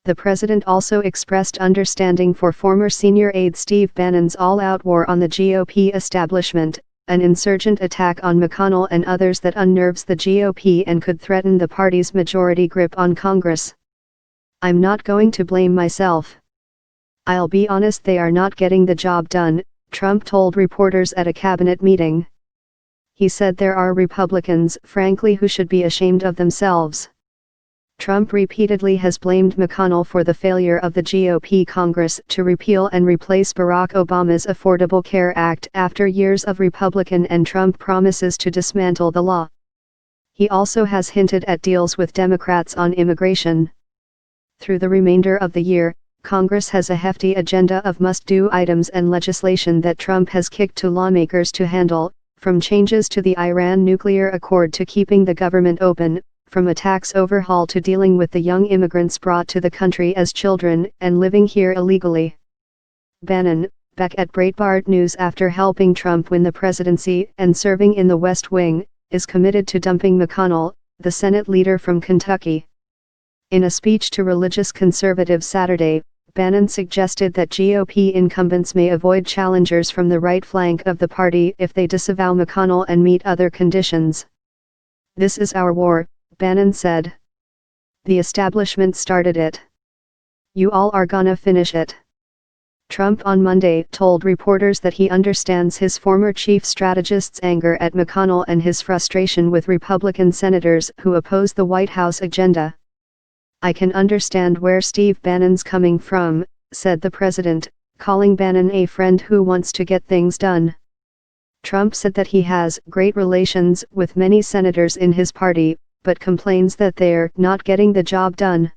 The president also expressed understanding for former senior aide Steve Bannon's all-out war on the GOP establishment, an insurgent attack on McConnell and others that unnerves the GOP and could threaten the party's majority grip on Congress. "I'm not going to blame myself. I'll be honest, they are not getting the job done," Trump told reporters at a cabinet meeting. He said there are Republicans, frankly, who should be ashamed of themselves. Trump repeatedly has blamed McConnell for the failure of the GOP Congress to repeal and replace Barack Obama's Affordable Care Act after years of Republican and Trump promises to dismantle the law. He also has hinted at deals with Democrats on immigration. Through the remainder of the year, Congress has a hefty agenda of must-do items and legislation that Trump has kicked to lawmakers to handle, from changes to the Iran nuclear accord to keeping the government open, from a tax overhaul to dealing with the young immigrants brought to the country as children and living here illegally. Bannon, back at Breitbart News after helping Trump win the presidency and serving in the West Wing, is committed to dumping McConnell, the Senate leader from Kentucky. In a speech to religious conservatives Saturday, Bannon suggested that GOP incumbents may avoid challengers from the right flank of the party if they disavow McConnell and meet other conditions. "This is our war," Bannon said. "The establishment started it. You all are gonna finish it." Trump on Monday told reporters that he understands his former chief strategist's anger at McConnell and his frustration with Republican senators who oppose the White House agenda. "I can understand where Steve Bannon's coming from," said the president, calling Bannon a friend who wants to get things done. Trump said that he has great relations with many senators in his party, but complains that they're not getting the job done.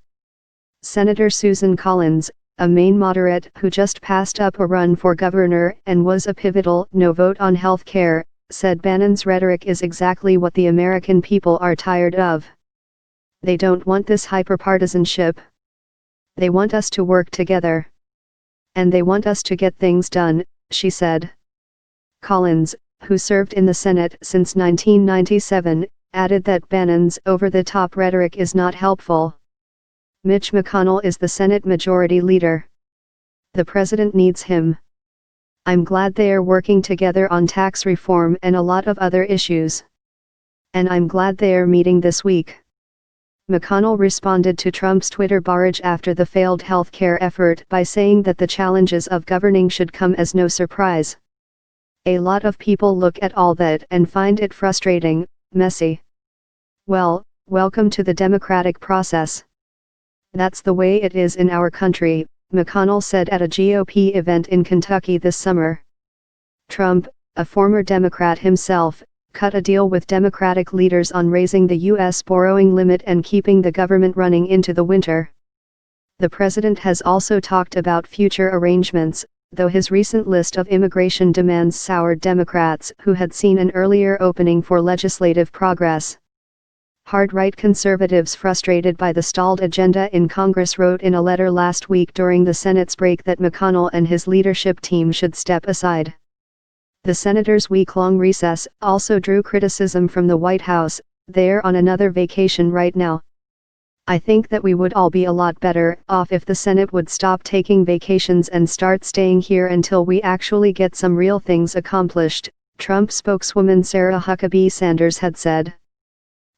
Senator Susan Collins, a Maine moderate who just passed up a run for governor and was a pivotal no vote on health care, said Bannon's rhetoric is exactly what the American people are tired of. "They don't want this hyperpartisanship. They want us to work together. And they want us to get things done," she said. Collins, who served in the Senate since 1997, added that Bannon's over-the-top rhetoric is not helpful. "Mitch McConnell is the Senate Majority Leader. The president needs him. I'm glad they are working together on tax reform and a lot of other issues. And I'm glad they are meeting this week." McConnell responded to Trump's Twitter barrage after the failed health care effort by saying that the challenges of governing should come as no surprise. "A lot of people look at all that and find it frustrating, messy. Well, welcome to the democratic process. That's the way it is in our country," McConnell said at a GOP event in Kentucky this summer. Trump, a former Democrat himself, cut a deal with Democratic leaders on raising the U.S. borrowing limit and keeping the government running into the winter. The president has also talked about future arrangements, though his recent list of immigration demands soured Democrats who had seen an earlier opening for legislative progress. Hard-right conservatives frustrated by the stalled agenda in Congress wrote in a letter last week during the Senate's break that McConnell and his leadership team should step aside. The senators' week-long recess also drew criticism from the White House. "They're on another vacation right now. I think that we would all be a lot better off if the Senate would stop taking vacations and start staying here until we actually get some real things accomplished," Trump spokeswoman Sarah Huckabee Sanders had said.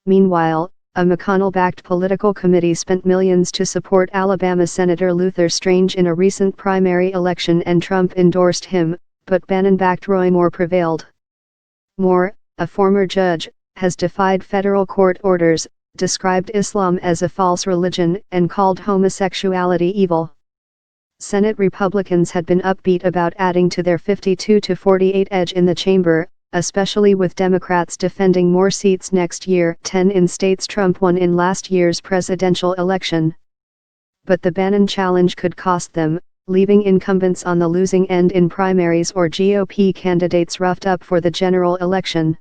Meanwhile, a McConnell-backed political committee spent millions to support Alabama Senator Luther Strange in a recent primary election and Trump endorsed him, but Bannon-backed Roy Moore prevailed. Moore, a former judge, has defied federal court orders, described Islam as a false religion, and called homosexuality evil. Senate Republicans had been upbeat about adding to their 52-48 edge in the chamber, especially with Democrats defending more seats next year, 10 in states Trump won in last year's presidential election. But the Bannon challenge could cost them, leaving incumbents on the losing end in primaries or GOP candidates roughed up for the general election.